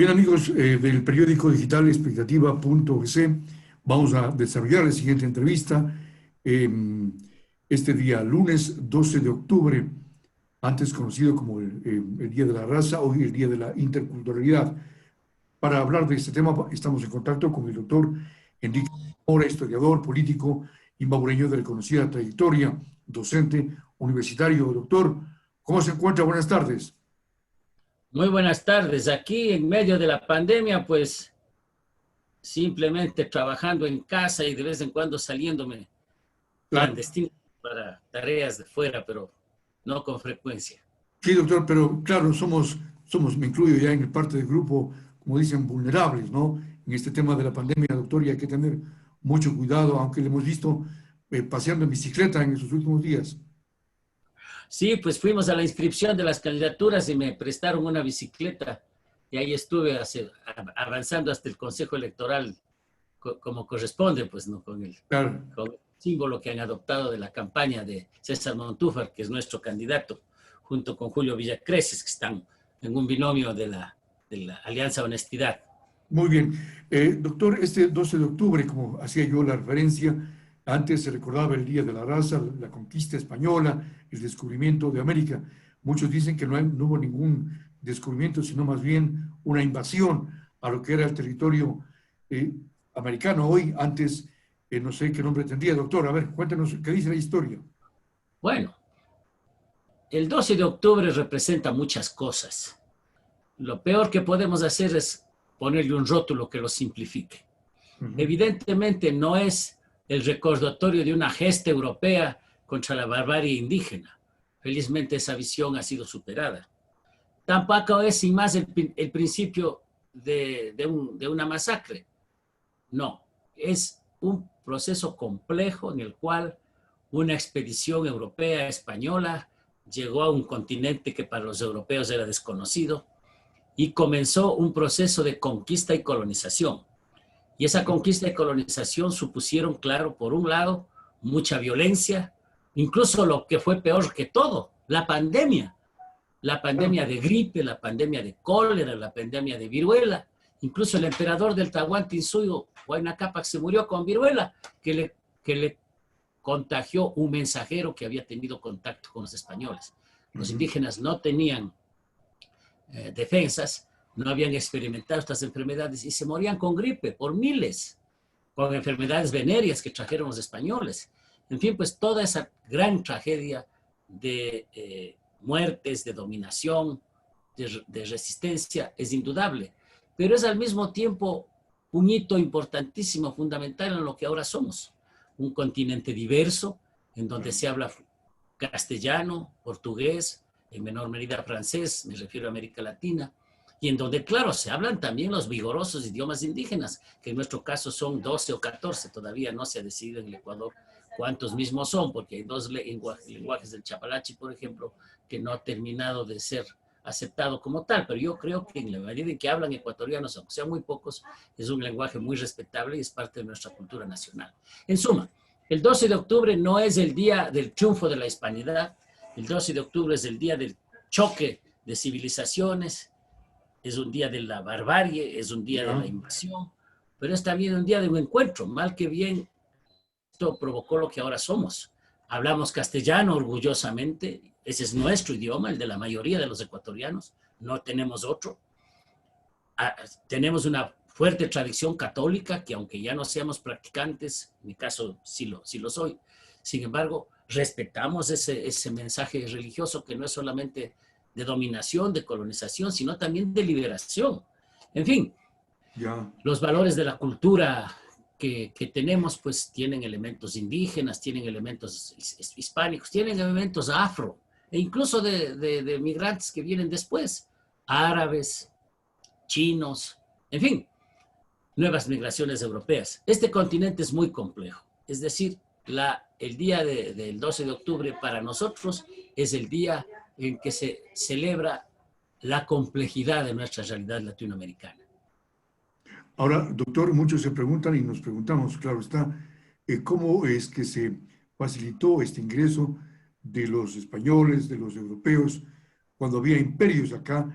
Bien, amigos del periódico digital expectativa.es, vamos a desarrollar la siguiente entrevista este día, lunes 12 de octubre, antes conocido como el Día de la Raza, hoy el Día de la Interculturalidad. Para hablar de este tema estamos en contacto con el doctor Enrique Mora, historiador, político y magureño de reconocida trayectoria, docente universitario. Doctor, ¿cómo se encuentra? Buenas tardes. Muy buenas tardes. Aquí en medio de la pandemia, pues simplemente trabajando en casa y de vez en cuando saliéndome Claro. clandestino para tareas de fuera, pero no con frecuencia. Sí, doctor, pero claro, me incluyo ya en el parte del grupo, como dicen, vulnerables, ¿no? En este tema de la pandemia, doctor, y hay que tener mucho cuidado, aunque le hemos visto paseando en bicicleta en esos últimos días. Sí, pues fuimos a la inscripción de las candidaturas y me prestaron una bicicleta y ahí estuve avanzando hasta el Consejo Electoral como corresponde, pues no Claro. con el símbolo que han adoptado de la campaña de César Montúfar, que es nuestro candidato, junto con Julio Villacreces, que están en un binomio de la Alianza Honestidad. Muy bien. Doctor, este 12 de octubre, como hacía yo la referencia, antes se recordaba el Día de la Raza, la conquista española, el descubrimiento de América. Muchos dicen que no hubo ningún descubrimiento, sino más bien una invasión a lo que era el territorio eh, americano. Hoy, antes, no sé qué nombre tendría. Doctor, a ver, cuéntenos qué dice la historia. Bueno, el 12 de octubre representa muchas cosas. Lo peor que podemos hacer es ponerle un rótulo que lo simplifique. Ujú. Evidentemente no es el recordatorio de una gesta europea contra la barbarie indígena. Felizmente esa visión ha sido superada. Tampoco es sin más el principio de una masacre. No, es un proceso complejo en el cual una expedición europea española llegó a un continente que para los europeos era desconocido y comenzó un proceso de conquista y colonización. Y esa conquista y colonización supusieron, claro, por un lado, mucha violencia, incluso lo que fue peor que todo, la Claro. pandemia de gripe, la pandemia de cólera, la pandemia de viruela. Incluso el emperador del Tahuantinsuyo, Huayna Cápac, se murió con viruela, que le contagió un mensajero que había tenido contacto con los españoles. Los Ujú. indígenas no tenían defensas, no habían experimentado estas enfermedades y se morían con gripe por miles, con enfermedades venéreas que trajeron los españoles. En fin, pues toda esa gran tragedia de muertes, de dominación, de resistencia es indudable, pero es al mismo tiempo un hito importantísimo, fundamental en lo que ahora somos. Un continente diverso, en donde Claro. se habla castellano, portugués, en menor medida francés, me refiero a América Latina, y en donde, claro, se hablan también los vigorosos idiomas indígenas, que en nuestro caso son 12 o 14, todavía no se ha decidido en el Ecuador cuántos mismos son, porque hay dos lenguajes del Chapalachi, por ejemplo, que no ha terminado de ser aceptado como tal, pero yo creo que en la medida en que hablan ecuatorianos, aunque sean muy pocos, es un lenguaje muy respetable y es parte de nuestra cultura nacional. En suma, el 12 de octubre no es el día del triunfo de la hispanidad, el 12 de octubre es el día del choque de civilizaciones, es un día de la barbarie, es un día de Ya. la invasión, pero es también un día de un encuentro. Mal que bien, esto provocó lo que ahora somos. Hablamos castellano orgullosamente, ese es nuestro idioma, el de la mayoría de los ecuatorianos, no tenemos otro. Tenemos una fuerte tradición católica que aunque ya no seamos practicantes, en mi caso sí lo soy, sin embargo, respetamos ese mensaje religioso que no es solamente de dominación, de colonización, sino también de liberación. En fin, Ya. los valores de la cultura que tenemos, pues tienen elementos indígenas, tienen elementos hispánicos, tienen elementos afro, e incluso de migrantes que vienen después, árabes, chinos, en fin, nuevas migraciones europeas. Este continente es muy complejo, es decir, el día del 12 de octubre para nosotros es el día en que se celebra la complejidad de nuestra realidad latinoamericana. Ahora, doctor, muchos se preguntan y nos preguntamos, claro está, ¿cómo es que se facilitó este ingreso de los españoles, de los europeos, cuando había imperios acá,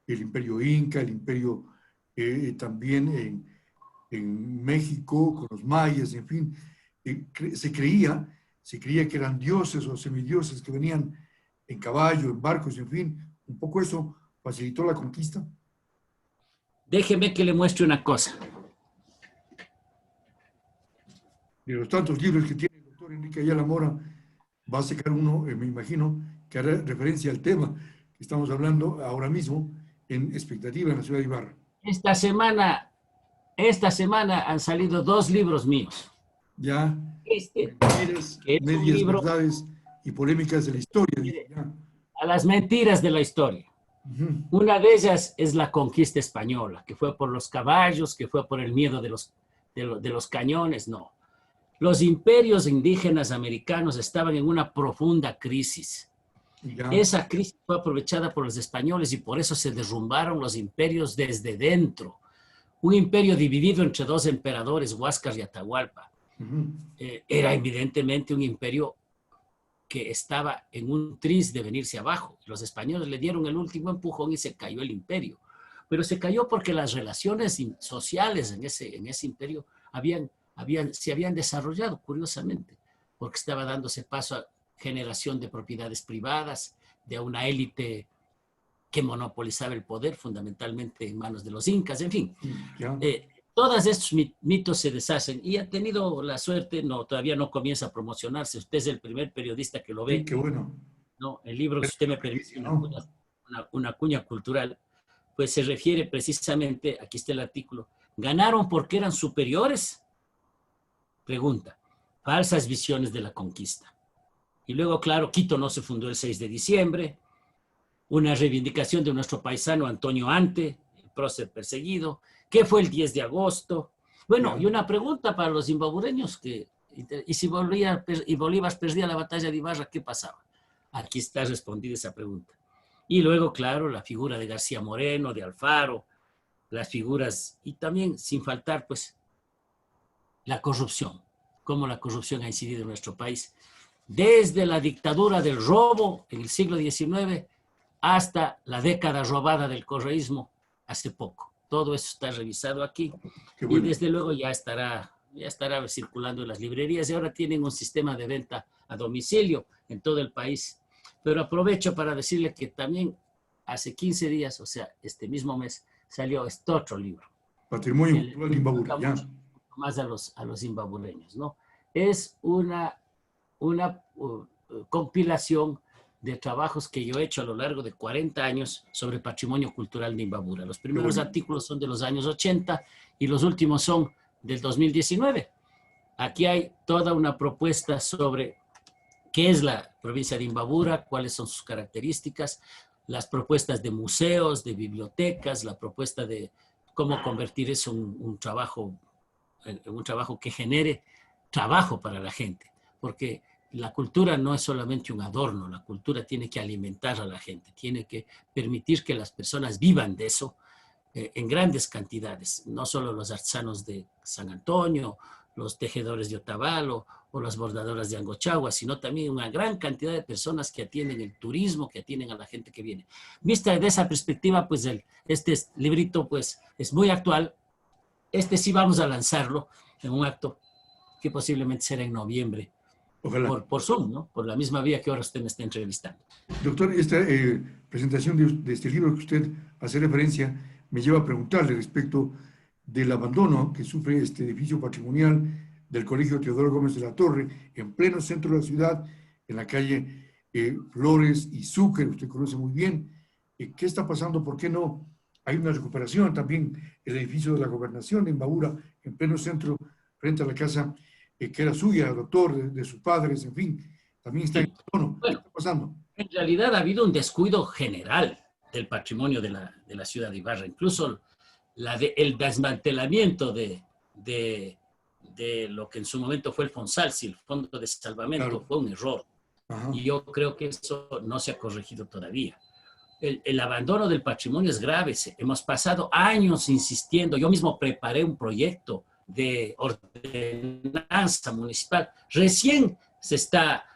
el imperio inca, el imperio también en México, con los mayas, en fin, se creía que eran dioses o semidioses que venían en caballo, en barcos, en fin, un poco eso facilitó la conquista. Déjeme que le muestre una cosa. De los tantos libros que tiene el doctor Enrique Ayala Mora, va a sacar uno, me imagino, que hará referencia al tema que estamos hablando ahora mismo en expectativa en la ciudad de Ibarra. Esta semana han salido 2 libros míos. Ya, Este, mentiras, que es un medias libro verdades y polémicas de la historia. Dice, ya. a las mentiras de la historia. Una de ellas es la conquista española, que fue por los caballos, que fue por el miedo de los cañones. No. Los imperios indígenas americanos estaban en una profunda crisis. Ya. Esa crisis fue aprovechada por los españoles y por eso se derrumbaron los imperios desde dentro. Un imperio dividido entre 2 emperadores, Huáscar y Atahualpa. Era evidentemente un imperio que estaba en un tris de venirse abajo. Los españoles le dieron el último empujón y se cayó el imperio. Pero se cayó porque las relaciones sociales en ese imperio se habían desarrollado, curiosamente, porque estaba dándose paso a generación de propiedades privadas, de una élite que monopolizaba el poder, fundamentalmente en manos de los incas, en fin. Todos estos mitos se deshacen y ha tenido la suerte, todavía no comienza a promocionarse. Usted es el primer periodista que lo ve. Sí, qué bueno. ¿No? El libro, si usted me permite, una cuña cultural, pues se refiere precisamente, aquí está el artículo, ¿ganaron porque eran superiores? Pregunta, falsas visiones de la conquista. Y luego, claro, Quito no se fundó el 6 de diciembre, una reivindicación de nuestro paisano Antonio Ante, el prócer perseguido. ¿Qué fue el 10 de agosto? Bueno, y una pregunta para los zimbabureños, y si Bolívar perdía la batalla de Ibarra, ¿qué pasaba? Aquí está respondida esa pregunta. Y luego, claro, la figura de García Moreno, de Alfaro, las figuras, y también, sin faltar, pues, la corrupción, cómo la corrupción ha incidido en nuestro país, desde la dictadura del robo en el siglo XIX hasta la década robada del correísmo hace poco. Todo eso está revisado aquí. Bueno. Y desde luego ya estará circulando en las librerías y ahora tienen un sistema de venta a domicilio en todo el país. Pero aprovecho para decirle que también hace 15 días, o sea, este mismo mes, salió este otro libro. Patrimonio Cultural de Imbabura, ya. Más a los zimbabureños, ¿no? Es una compilación de trabajos que yo he hecho a lo largo de 40 años sobre patrimonio cultural de Imbabura. Los primeros artículos son de los años 80 y los últimos son del 2019. Aquí hay toda una propuesta sobre qué es la provincia de Imbabura, cuáles son sus características, las propuestas de museos, de bibliotecas, la propuesta de cómo convertir eso en un trabajo que genere trabajo para la gente, porque la cultura no es solamente un adorno, la cultura tiene que alimentar a la gente, tiene que permitir que las personas vivan de eso en grandes cantidades, no solo los artesanos de San Antonio, los tejedores de Otavalo o las bordadoras de Angochagua, sino también una gran cantidad de personas que atienden el turismo, que atienden a la gente que viene. Vista de esa perspectiva, pues este librito pues, es muy actual. Este sí vamos a lanzarlo en un acto que posiblemente será en noviembre. Ojalá. Por Zoom, ¿no? Por la misma vía que ahora usted me está entrevistando. Doctor, esta presentación de este libro que usted hace referencia me lleva a preguntarle respecto del abandono que sufre este edificio patrimonial del Colegio Teodoro Gómez de la Torre, en pleno centro de la ciudad, en la calle Flores y Zúcar, usted conoce muy bien. ¿Qué está pasando? ¿Por qué no hay una recuperación? También el edificio de la gobernación de Imbabura, en pleno centro, frente a la casa que era suya, doctor, de sus padres, en fin, también está en abandono. ¿Qué está pasando? En realidad ha habido un descuido general del patrimonio de la ciudad de Ibarra, incluso el desmantelamiento de lo que en su momento fue el FONSALSI, el Fondo de Salvamento, claro, fue un error. Ajá. Y yo creo que eso no se ha corregido todavía. El abandono del patrimonio es grave. Hemos pasado años insistiendo. Yo mismo preparé un proyecto de ordenanza municipal. Recién se está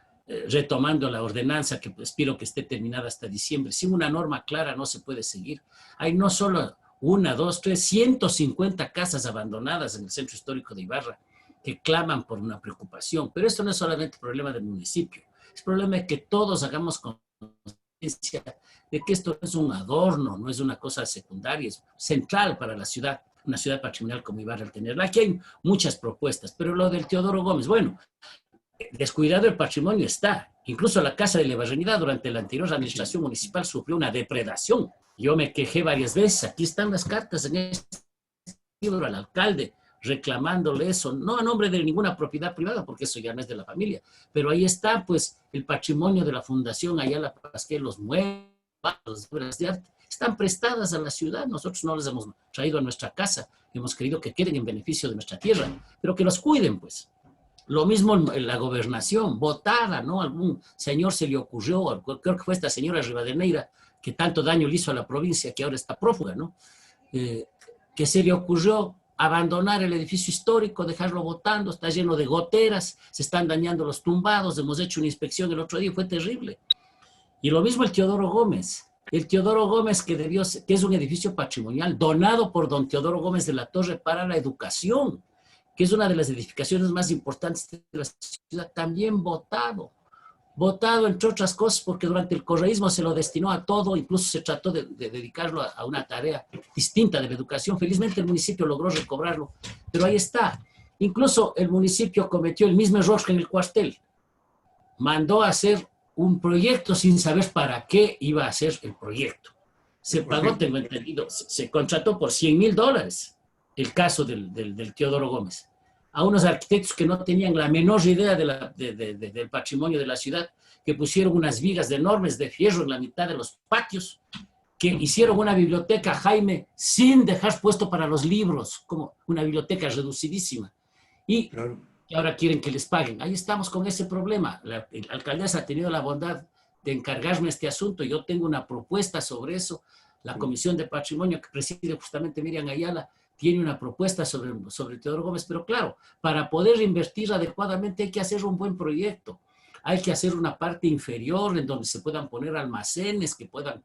retomando la ordenanza, que espero que esté terminada hasta diciembre. Sin una norma clara no se puede seguir. Hay no solo una, dos, tres, 150 casas abandonadas en el centro histórico de Ibarra que claman por una preocupación. Pero esto no es solamente problema del municipio, es problema de que todos hagamos conciencia de que esto no es un adorno, no es una cosa secundaria, es central para la ciudad, una ciudad patrimonial como Ibarra al tenerla. Aquí hay muchas propuestas, pero lo del Teodoro Gómez, bueno, descuidado el patrimonio está. Incluso la Casa de la Ibarreñidad durante la anterior administración municipal sufrió una depredación. Yo me quejé varias veces, aquí están las cartas en este libro al alcalde reclamándole eso, no a nombre de ninguna propiedad privada, porque eso ya no es de la familia, pero ahí está pues el patrimonio de la Fundación Ayala Pasquel, los muebles, las obras de arte, están prestadas a la ciudad, nosotros no les hemos traído a nuestra casa, hemos querido que queden en beneficio de nuestra tierra, pero que los cuiden pues. Lo mismo en la gobernación, votada, ¿no? Algún señor se le ocurrió, creo que fue esta señora Rivadeneira, que tanto daño le hizo a la provincia, que ahora está prófuga, ¿no? Que se le ocurrió abandonar el edificio histórico, dejarlo botando, está lleno de goteras, se están dañando los tumbados, hemos hecho una inspección el otro día, fue terrible. Y lo mismo el Teodoro Gómez. El Teodoro Gómez, que es un edificio patrimonial donado por don Teodoro Gómez de la Torre para la educación, que es una de las edificaciones más importantes de la ciudad, también votado. Votado, entre otras cosas, porque durante el correísmo se lo destinó a todo, incluso se trató de dedicarlo a una tarea distinta de la educación. Felizmente el municipio logró recobrarlo, pero ahí está. Incluso el municipio cometió el mismo error que en el cuartel. Mandó a hacer un proyecto sin saber para qué iba a hacer el proyecto. Se pagó, tengo entendido, se contrató por $100,000 el caso del Teodoro Gómez, a unos arquitectos que no tenían la menor idea del patrimonio de la ciudad, que pusieron unas vigas enormes de fierro en la mitad de los patios, que hicieron una biblioteca, Jaime, sin dejar puesto para los libros, como una biblioteca reducidísima. Y claro, ahora quieren que les paguen. Ahí estamos con ese problema. La alcaldesa ha tenido la bondad de encargarme este asunto. Yo tengo una propuesta sobre eso. La Comisión de Patrimonio que preside justamente Miriam Ayala tiene una propuesta sobre Teodoro Gómez, pero claro, para poder invertir adecuadamente hay que hacer un buen proyecto. Hay que hacer una parte inferior en donde se puedan poner almacenes que puedan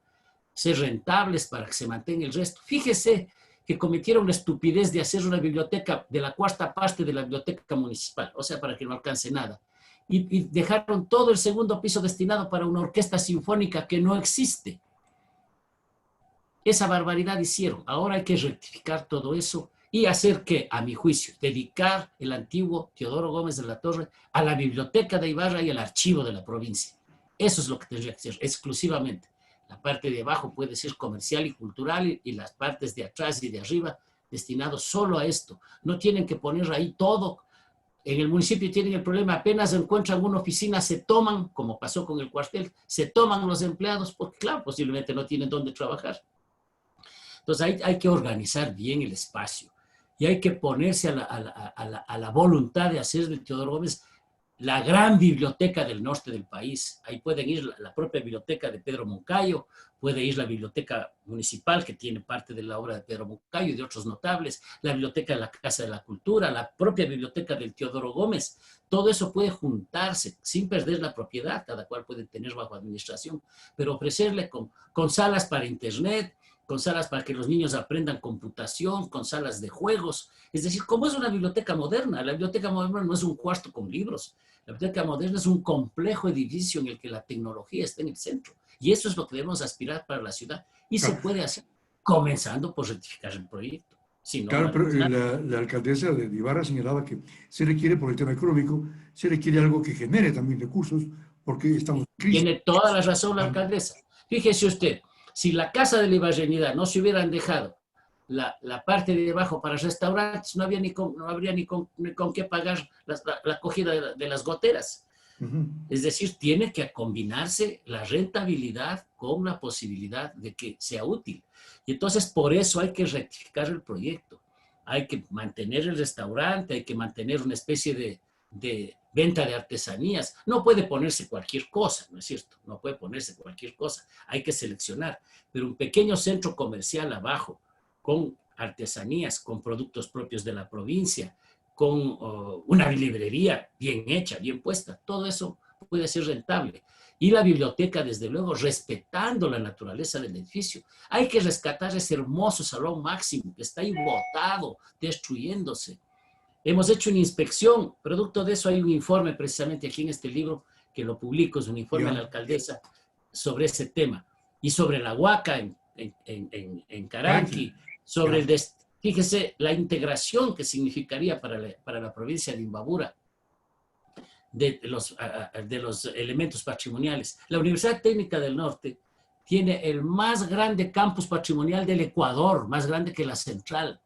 ser rentables para que se mantenga el resto. Fíjese que cometieron la estupidez de hacer una biblioteca de la cuarta parte de la biblioteca municipal, o sea, para que no alcance nada. Y dejaron todo el segundo piso destinado para una orquesta sinfónica que no existe. Esa barbaridad hicieron. Ahora hay que rectificar todo eso y hacer que, a mi juicio, dedicar el antiguo Teodoro Gómez de la Torre a la biblioteca de Ibarra y al archivo de la provincia. Eso es lo que tendría que ser exclusivamente. La parte de abajo puede ser comercial y cultural y las partes de atrás y de arriba destinados solo a esto. No tienen que poner ahí todo. En el municipio tienen el problema, apenas encuentran una oficina, se toman, como pasó con el cuartel, se toman los empleados porque, claro, posiblemente no tienen dónde trabajar. Entonces hay que organizar bien el espacio y hay que ponerse a la voluntad de hacer de Teodoro Gómez la gran biblioteca del norte del país. Ahí pueden ir la propia biblioteca de Pedro Moncayo, puede ir la biblioteca municipal que tiene parte de la obra de Pedro Moncayo y de otros notables, la biblioteca de la Casa de la Cultura, la propia biblioteca del Teodoro Gómez. Todo eso puede juntarse sin perder la propiedad, cada cual puede tener bajo administración, pero ofrecerle con salas para internet, con salas para que los niños aprendan computación, con salas de juegos. Es decir, como es una biblioteca moderna, la biblioteca moderna no es un cuarto con libros, la biblioteca moderna es un complejo edificio en el que la tecnología está en el centro. Y eso es lo que debemos aspirar para la ciudad. Y se puede hacer comenzando por rectificar el proyecto. Si no, claro, pero la alcaldesa de Ibarra señalaba que se requiere, por el tema económico, se requiere algo que genere también recursos, porque estamos en crisis. Tiene toda la razón la alcaldesa. Fíjese usted, si la Casa de la Ibarreñidad no se hubieran dejado la parte de abajo para restaurantes, no habría ni con qué pagar la acogida de las goteras. Es decir, tiene que combinarse la rentabilidad con la posibilidad de que sea útil. Y entonces por eso hay que rectificar el proyecto. Hay que mantener el restaurante, hay que mantener una especie de venta de artesanías. No puede ponerse cualquier cosa, ¿no es cierto? No puede ponerse cualquier cosa. Hay que seleccionar. Pero un pequeño centro comercial abajo, con artesanías, con productos propios de la provincia, con una librería bien hecha, bien puesta, todo eso puede ser rentable. Y la biblioteca, desde luego, respetando la naturaleza del edificio. Hay que rescatar ese hermoso salón máximo que está ahí botado, destruyéndose. Hemos hecho una inspección, producto de eso hay un informe precisamente aquí en este libro, que lo publico, es un informe de la alcaldesa sobre ese tema. Y sobre la Huaca en Caranqui, sobre fíjese, la integración que significaría para la provincia de Imbabura de los elementos patrimoniales. La Universidad Técnica del Norte tiene el más grande campus patrimonial del Ecuador, más grande que la central.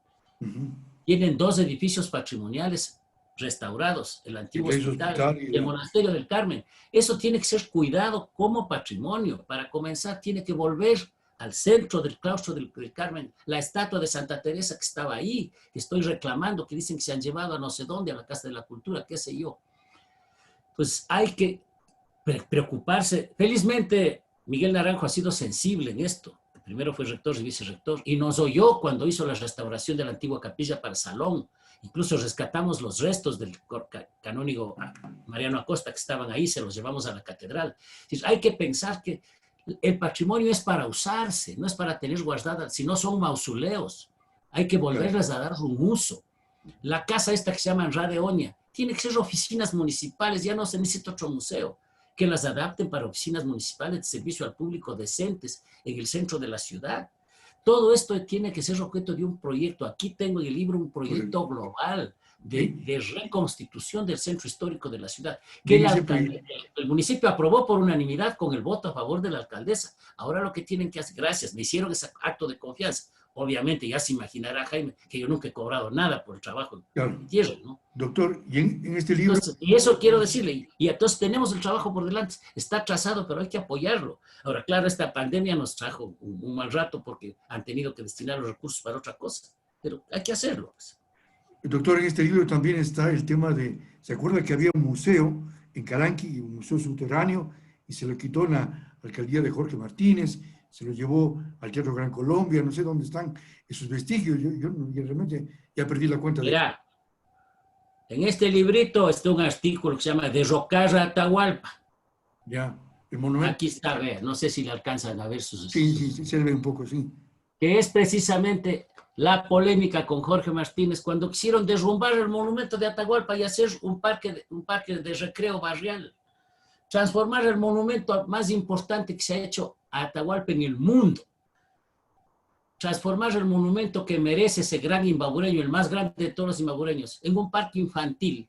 Tienen 2 edificios patrimoniales restaurados, el antiguo hospital y el monasterio del Carmen. Eso tiene que ser cuidado como patrimonio. Para comenzar, tiene que volver al centro del claustro del Carmen, la estatua de Santa Teresa que estaba ahí, que estoy reclamando, que dicen que se han llevado a no sé dónde, a la Casa de la Cultura, qué sé yo. Pues hay que preocuparse. Felizmente, Miguel Naranjo ha sido sensible en esto. Primero fue rector y vicerrector, y nos oyó cuando hizo la restauración de la antigua capilla para salón. Incluso rescatamos los restos del canónigo Mariano Acosta que estaban ahí, se los llevamos a la catedral. Hay que pensar que el patrimonio es para usarse, no es para tener guardadas, sino son mausoleos. Hay que volverles a dar un uso. La casa esta que se llama Radeoña tiene que ser oficinas municipales, ya no se necesita otro museo, que las adapten para oficinas municipales de servicio al público decentes en el centro de la ciudad. Todo esto tiene que ser objeto de un proyecto. Aquí tengo en el libro un proyecto global de reconstitución del centro histórico de la ciudad, que el municipio aprobó por unanimidad con el voto a favor de la alcaldesa. Ahora lo que tienen que hacer, gracias, me hicieron ese acto de confianza. Obviamente ya se imaginará, Jaime, que yo nunca he cobrado nada por el trabajo en tierra, ¿no? Doctor, y en este libro... Entonces, y eso quiero decirle, y entonces tenemos el trabajo por delante, está trazado, pero hay que apoyarlo. Ahora, claro, esta pandemia nos trajo un mal rato porque han tenido que destinar los recursos para otra cosa, pero hay que hacerlo. Doctor, en este libro también está el tema de, ¿se acuerda que había un museo en Caranqui, un museo subterráneo, y se lo quitó en la alcaldía de Jorge Martínez, se lo llevó al Teatro Gran Colombia, no sé dónde están esos vestigios, yo realmente ya perdí la cuenta de eso. En este librito está un artículo que se llama Derrocar a Atahualpa. Ya, el monumento. Aquí está, a ver, no sé si le alcanzan a ver sus... Sí, se ve un poco, sí. Que es precisamente la polémica con Jorge Martínez cuando quisieron derrumbar el monumento de Atahualpa y hacer un parque de recreo barrial. Transformar el monumento más importante que se ha hecho a Atahualpa en el mundo. Transformar el monumento que merece ese gran imbabureño, el más grande de todos los imbabureños, en un parque infantil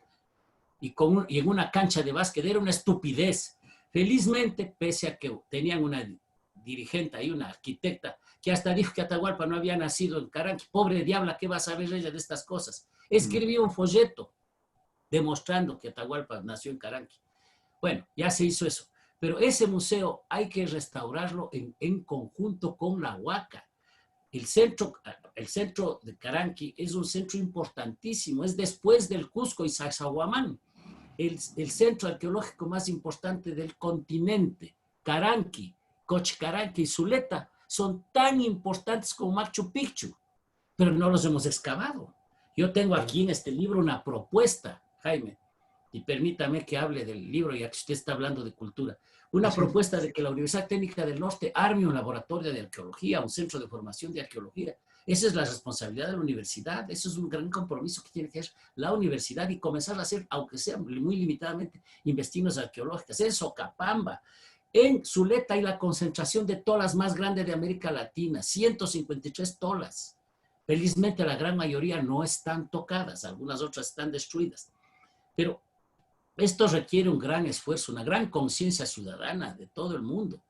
y en una cancha de básquet. Era una estupidez. Felizmente, pese a que tenían una dirigente y una arquitecta que hasta dijo que Atahualpa no había nacido en Caranqui. Pobre diabla, ¿qué va a saber ella de estas cosas? Escribió un folleto demostrando que Atahualpa nació en Caranqui. Bueno, ya se hizo eso. Pero ese museo hay que restaurarlo en conjunto con la Huaca. El centro de Caranqui es un centro importantísimo. Es después del Cusco y Sacsayhuamán. El centro arqueológico más importante del continente. Caranqui, Cochicaranqui y Zuleta son tan importantes como Machu Picchu, pero no los hemos excavado. Yo tengo aquí en este libro una propuesta, Jaime, y permítame que hable del libro, ya que usted está hablando de cultura. Una propuesta de que la Universidad Técnica del Norte arme un laboratorio de arqueología, un centro de formación de arqueología. Esa es la responsabilidad de la universidad. Eso es un gran compromiso que tiene que hacer la universidad y comenzar a hacer, aunque sea muy limitadamente, investigaciones arqueológicas. En Socapamba, en Zuleta hay la concentración de tolas más grande de América Latina, 153 tolas. Felizmente la gran mayoría no están tocadas, algunas otras están destruidas. Pero esto requiere un gran esfuerzo, una gran conciencia ciudadana de todo el mundo.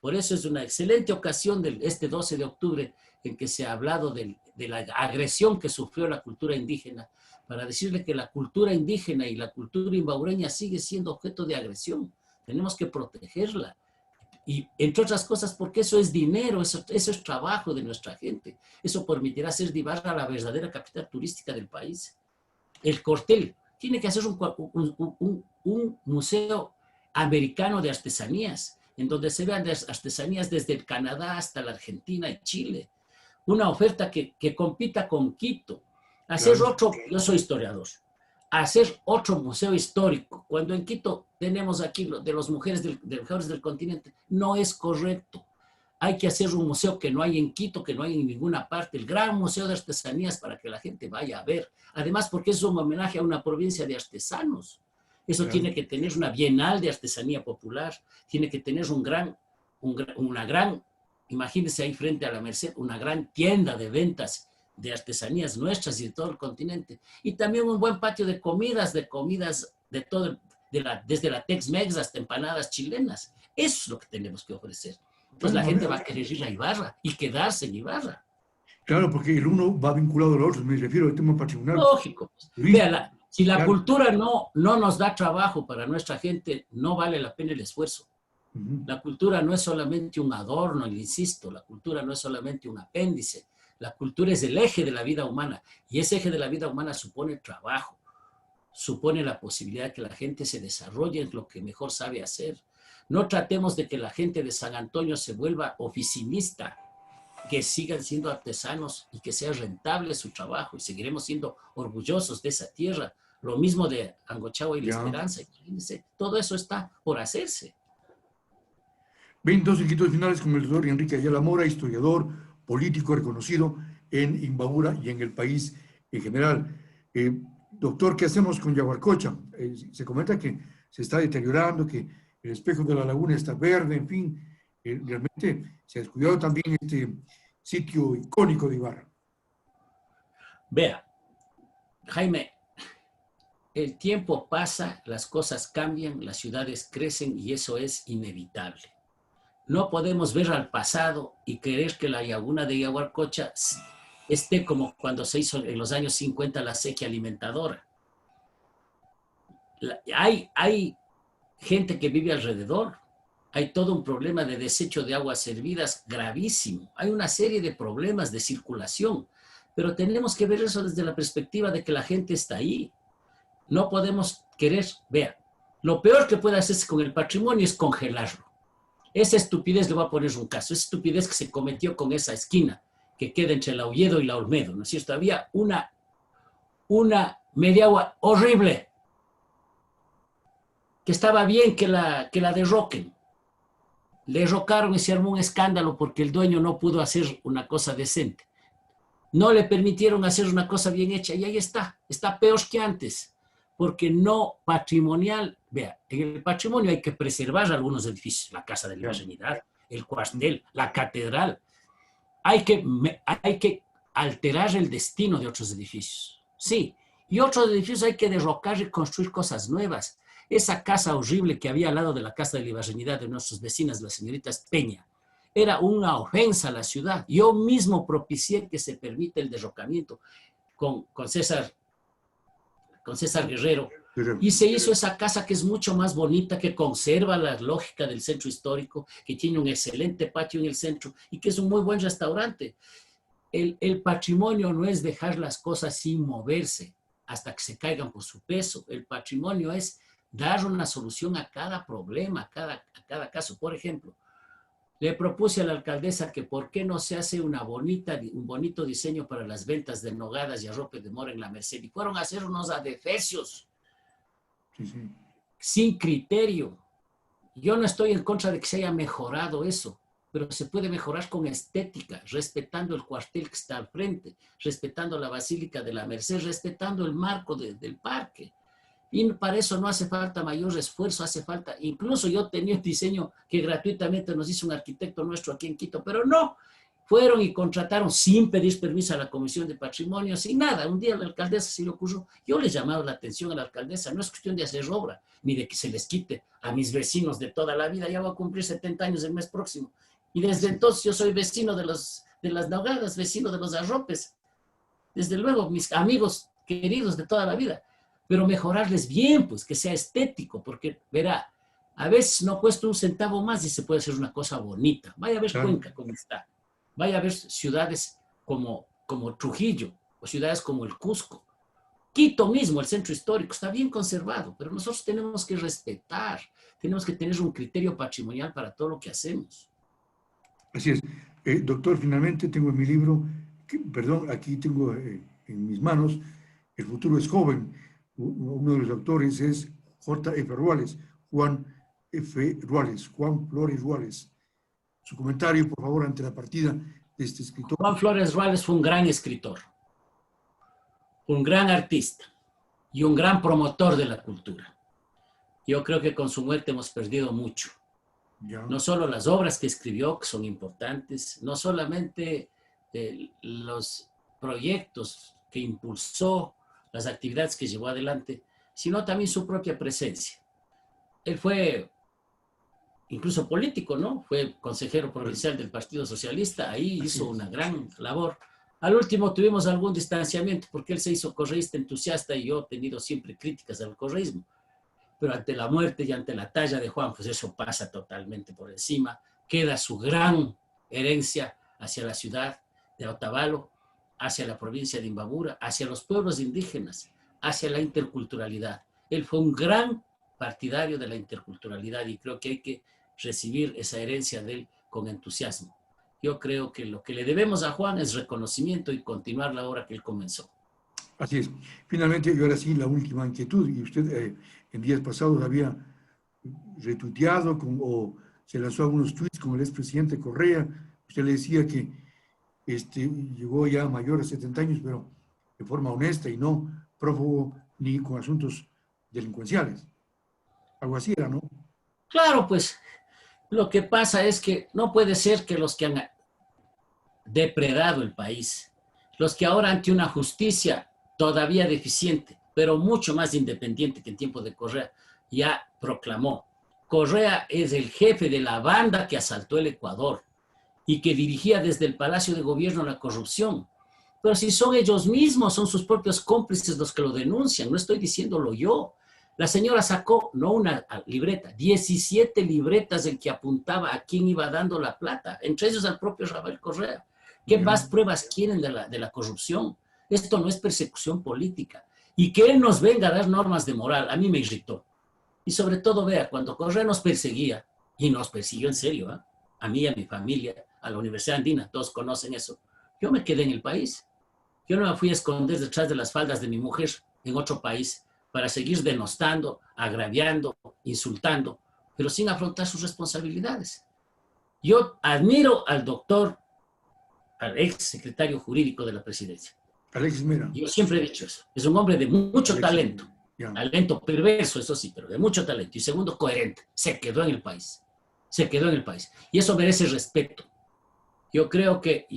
Por eso es una excelente ocasión este 12 de octubre en que se ha hablado de la agresión que sufrió la cultura indígena, para decirle que la cultura indígena y la cultura imbabureña sigue siendo objeto de agresión. Tenemos que protegerla. Y entre otras cosas, porque eso es dinero, eso es trabajo de nuestra gente. Eso permitirá hacer de Ibarra la verdadera capital turística del país. El Cortel tiene que hacer un museo americano de artesanías, en donde se vean las artesanías desde el Canadá hasta la Argentina y Chile. Una oferta que compita con Quito. Hacer otro, yo soy historiador, hacer otro museo histórico, cuando en Quito tenemos aquí de las mujeres del continente, no es correcto. Hay que hacer un museo que no hay en Quito, que no hay en ninguna parte, el gran museo de artesanías para que la gente vaya a ver. Además, porque es un homenaje a una provincia de artesanos. Eso Claro. tiene que tener una bienal de artesanía popular, tiene que tener una gran, imagínense ahí frente a la Merced, una gran tienda de ventas de artesanías nuestras y de todo el continente. Y también un buen patio de comidas de todo, desde la Tex-Mex hasta empanadas chilenas. Eso es lo que tenemos que ofrecer. Entonces la Claro, gente va a querer ir a Ibarra y quedarse en Ibarra. claro, porque el uno va vinculado al otro, me refiero al tema patrimonial. Lógico. Turístico, Véala, si la claro. cultura no nos da trabajo para nuestra gente, no vale la pena el esfuerzo. Ujú. La cultura no es solamente un adorno, insisto, la cultura no es solamente un apéndice, la cultura es el eje de la vida humana y ese eje de la vida humana supone trabajo, supone la posibilidad de que la gente se desarrolle en lo que mejor sabe hacer. No tratemos de que la gente de San Antonio se vuelva oficinista, que sigan siendo artesanos y que sea rentable su trabajo y seguiremos siendo orgullosos de esa tierra. Lo mismo de Angochagua y La Ya. Esperanza. Todo eso está por hacerse. 22 inquietudes finales con el doctor Enrique Ayala Mora, historiador, político reconocido en Imbabura y en el país en general. Doctor, ¿qué hacemos con Yaguarcocha? Se comenta que se está deteriorando, que el espejo de la laguna está verde, en fin, realmente se ha descuidado también este sitio icónico de Ibarra. Vea, Jaime, el tiempo pasa, las cosas cambian, las ciudades crecen y eso es inevitable. No podemos ver al pasado y creer que la laguna de Yaguarcocha esté como cuando se hizo en los años 50 la sequía alimentadora. Hay gente que vive alrededor, hay todo un problema de desecho de aguas servidas gravísimo, hay una serie de problemas de circulación, pero tenemos que ver eso desde la perspectiva de que la gente está ahí. No podemos querer, vea, lo peor que puede hacerse con el patrimonio es congelarlo. Esa estupidez, le voy a poner un caso, esa estupidez que se cometió con esa esquina que queda entre la Ulledo y la Olmedo, ¿no es cierto? Había una media agua horrible, que estaba bien que la derroquen. Le derrocaron y se armó un escándalo porque el dueño no pudo hacer una cosa decente. No le permitieron hacer una cosa bien hecha y ahí está peor que antes, porque no patrimonial. Vea, en el patrimonio hay que preservar algunos edificios, la Casa de la Ibañedad, el cuartel, la catedral. Hay que alterar el destino de otros edificios, sí, y otros edificios hay que derrocar y construir cosas nuevas. Esa casa horrible que había al lado de la Casa de la Ibañedad de nuestras vecinas, las señoritas Peña, era una ofensa a la ciudad. Yo mismo propicié que se permita el derrocamiento con César Guerrero, y se hizo esa casa que es mucho más bonita, que conserva la lógica del centro histórico, que tiene un excelente patio en el centro y que es un muy buen restaurante. El patrimonio no es dejar las cosas sin moverse hasta que se caigan por su peso. El patrimonio es dar una solución a cada problema, a cada caso. Por ejemplo, le propuse a la alcaldesa que por qué no se hace un bonito diseño para las ventas de nogadas y arrope de mora en la Merced. Y fueron a hacer unos adefesios Sí. sin criterio. Yo no estoy en contra de que se haya mejorado eso, pero se puede mejorar con estética, respetando el cuartel que está al frente, respetando la Basílica de la Merced, respetando el marco del parque. Y para eso no hace falta mayor esfuerzo, hace falta, incluso yo tenía un diseño que gratuitamente nos hizo un arquitecto nuestro aquí en Quito, pero no, fueron y contrataron sin pedir permiso a la Comisión de Patrimonio, sin nada. Un día la alcaldesa se le ocurrió, yo le he llamado la atención a la alcaldesa, no es cuestión de hacer obra, ni de que se les quite a mis vecinos de toda la vida, ya voy a cumplir 70 años el mes próximo, y desde entonces yo soy vecino de las nogadas, vecino de los arropes, desde luego, mis amigos queridos de toda la vida, pero mejorarles bien, pues que sea estético, porque verá, a veces no cuesta un centavo más y se puede hacer una cosa bonita. Vaya a ver Claro. Cuenca cómo está, vaya a ver ciudades como Trujillo, o ciudades como el Cusco. Quito mismo, el centro histórico, está bien conservado, pero nosotros tenemos que respetar, tenemos que tener un criterio patrimonial para todo lo que hacemos. Así es. Doctor, finalmente tengo en mi libro, perdón, aquí tengo en mis manos, El futuro es joven, uno de los autores es J.F. Ruales, Juan F. Ruales, Juan Flores Ruales. Su comentario, por favor, ante la partida de este escritor. Juan Flores Ruales fue un gran escritor, un gran artista y un gran promotor de la cultura. Yo creo que con su muerte hemos perdido mucho. Ya. No solo las obras que escribió, que son importantes, no solamente los proyectos que impulsó, las actividades que llevó adelante, sino también su propia presencia. Él fue incluso político, ¿no? Fue consejero provincial del Partido Socialista, ahí hizo una gran labor. Al último tuvimos algún distanciamiento porque él se hizo correísta entusiasta y yo he tenido siempre críticas al correísmo. Pero ante la muerte y ante la talla de Juan, pues eso pasa totalmente por encima. Queda su gran herencia hacia la ciudad de Otavalo, hacia la provincia de Imbabura, hacia los pueblos indígenas, hacia la interculturalidad. Él fue un gran partidario de la interculturalidad y creo que hay que recibir esa herencia de él con entusiasmo. Yo creo que lo que le debemos a Juan es reconocimiento y continuar la obra que él comenzó. Así es. Finalmente, y ahora sí, la última inquietud, y usted en días pasados había retuiteado o se lanzó algunos tweets con el expresidente Correa. Usted le decía que llegó ya mayor de 70 años, pero de forma honesta y no prófugo ni con asuntos delincuenciales. Algo así era, ¿no? Claro, pues lo que pasa es que no puede ser que los que han depredado el país, los que ahora ante una justicia todavía deficiente, pero mucho más independiente que en tiempo de Correa, ya proclamó. Correa es el jefe de la banda que asaltó el Ecuador y que dirigía desde el Palacio de Gobierno la corrupción. Pero si son ellos mismos, son sus propios cómplices los que lo denuncian, no estoy diciéndolo yo. La señora sacó, no una libreta, 17 libretas en que apuntaba a quién iba dando la plata, entre ellos al propio Rafael Correa. ¿Qué más pruebas quieren de la corrupción? Esto no es persecución política. Y que él nos venga a dar normas de moral, a mí me irritó. Y sobre todo, vea, cuando Correa nos perseguía, y nos persiguió en serio, ¿eh? A mí, a mi familia, a la Universidad Andina, todos conocen eso. Yo me quedé en el país. Yo no me fui a esconder detrás de las faldas de mi mujer en otro país para seguir denostando, agraviando, insultando, pero sin afrontar sus responsabilidades. Yo admiro al doctor, al ex secretario jurídico de la presidencia. Alexis Mera. Yo siempre he dicho eso. Es un hombre de mucho talento. Talento perverso, eso sí, pero de mucho talento. Y segundo, coherente. Se quedó en el país. Se quedó en el país. Y eso merece respeto. Yo creo que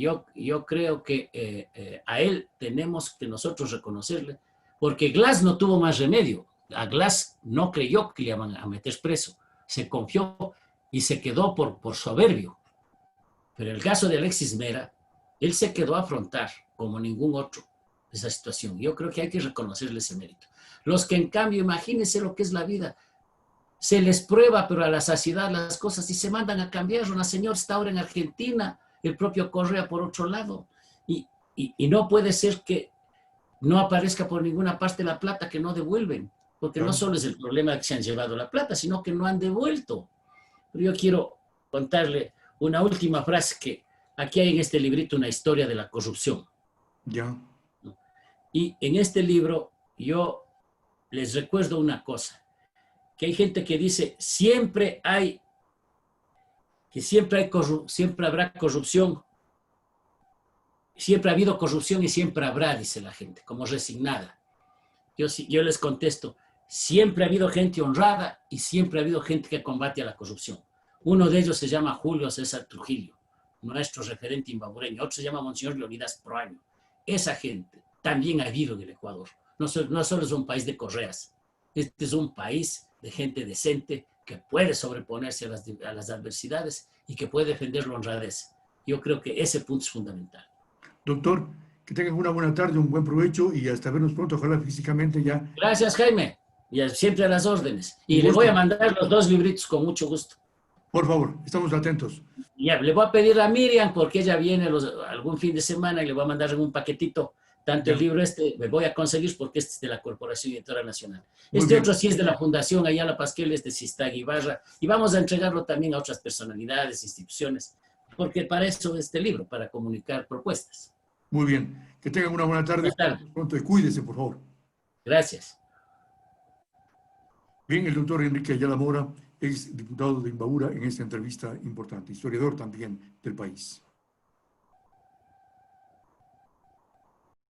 a él tenemos que nosotros reconocerle, porque Glass no tuvo más remedio. A Glass no creyó que le iban a meter preso. Se confió y se quedó por soberbio. Pero en el caso de Alexis Mera, él se quedó a afrontar, como ningún otro, esa situación. Yo creo que hay que reconocerle ese mérito. Los que, en cambio, imagínense lo que es la vida. Se les prueba, pero a la saciedad las cosas y se mandan a cambiar. Una señora está ahora en Argentina, el propio Correa por otro lado. Y no puede ser que no aparezca por ninguna parte la plata que no devuelven. Porque no solo es el problema de que se han llevado la plata, sino que no han devuelto. Pero yo quiero contarle una última frase que aquí hay en este librito una historia de la corrupción. Ya. Y en este libro yo les recuerdo una cosa, que hay gente que dice siempre habrá corrupción, siempre ha habido corrupción y siempre habrá, dice la gente, como resignada. Yo les contesto, siempre ha habido gente honrada y siempre ha habido gente que combate a la corrupción. Uno de ellos se llama Julio César Trujillo, nuestro referente imbabureño. Otro se llama Monseñor Leonidas Proaño. Esa gente también ha habido en el Ecuador. No solo es un país de correas. Este es un país de gente decente que puede sobreponerse a las adversidades y que puede defender la honradez. Yo creo que ese punto es fundamental. Doctor, que tengan una buena tarde, un buen provecho y hasta vernos pronto, ojalá físicamente ya. Gracias, Jaime. Y siempre a las órdenes. Y le voy a mandar los 2 libritos con mucho gusto. Por favor, estamos atentos. Ya, le voy a pedir a Miriam, porque ella viene algún fin de semana y le voy a mandar en un paquetito. Tanto el libro me voy a conseguir porque este es de la Corporación Editora Nacional. Otro sí es de la Fundación Ayala Pasquel, sí está Ibarra. Y vamos a entregarlo también a otras personalidades, instituciones, porque para eso es este libro, para comunicar propuestas. Muy bien. Que tengan una buena tarde. Buenas tardes. Pronto y cuídese, por favor. Gracias. Bien, el doctor Enrique Ayala Mora, ex diputado de Imbabura, en esta entrevista importante, historiador también del país.